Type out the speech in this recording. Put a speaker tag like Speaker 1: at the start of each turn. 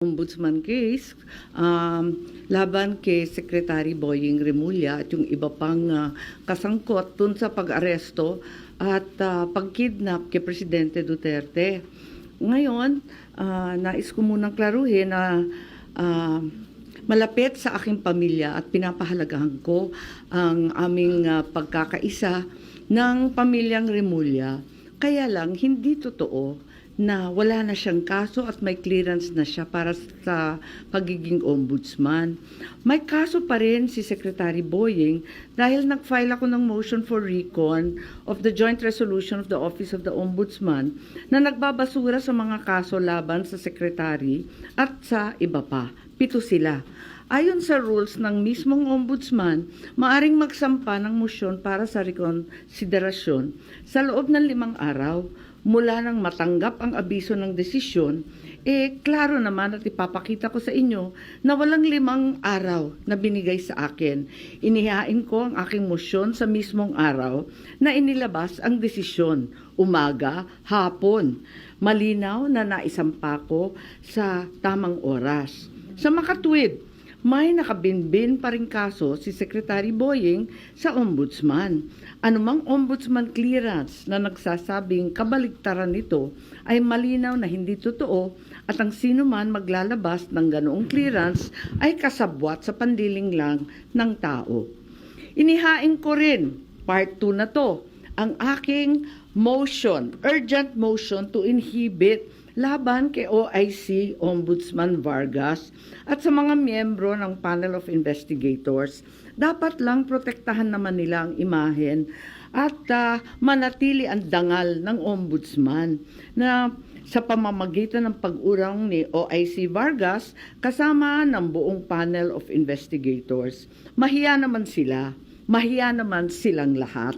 Speaker 1: Ombudsman case laban kay Secretary Boying Remulla at yung iba pang kasangkot dun sa pag-aresto at pag-kidnap kay Presidente Duterte. Ngayon, nais ko munang klaruhin na malapit sa aking pamilya at pinapahalagahan ko ang aming pagkakaisa ng pamilyang Remulla. Kaya lang, hindi totoo na wala na siyang kaso at may clearance na siya para sa pagiging ombudsman. May kaso pa rin si Secretary Boying dahil nag-file ako ng motion for recon of the joint resolution of the Office of the Ombudsman na nagbabasura sa mga kaso laban sa Secretary at sa iba pa. 7 sila. Ayon sa rules ng mismong ombudsman, maaring magsampa ng motion para sa rekonsiderasyon sa loob ng 5 araw mula nang matanggap ang abiso ng desisyon. Klaro naman at ipapakita ko sa inyo na walang 5 araw na binigay sa akin. Inihain ko ang aking motion sa mismong araw na inilabas ang desisyon, umaga, hapon. Malinaw na naisampa ko sa tamang oras. Sa makatwid, may nakabinbin pa rin kaso si Secretary Boying sa ombudsman. Anumang ombudsman clearance na nagsasabing kabaligtaran nito ay malinaw na hindi totoo at ang sino man maglalabas ng ganoong clearance ay kasabwat sa pandiling lang ng tao. Inihain ko rin, part 2 na to, ang aking motion, urgent motion to inhibit laban kay OIC Ombudsman Vargas at sa mga miyembro ng panel of investigators. Dapat lang protektahan naman nila ang imahen at manatili ang dangal ng ombudsman na sa pamamagitan ng pag-urang ni OIC Vargas kasama ng buong panel of investigators. Mahiya naman sila, mahiya naman silang lahat.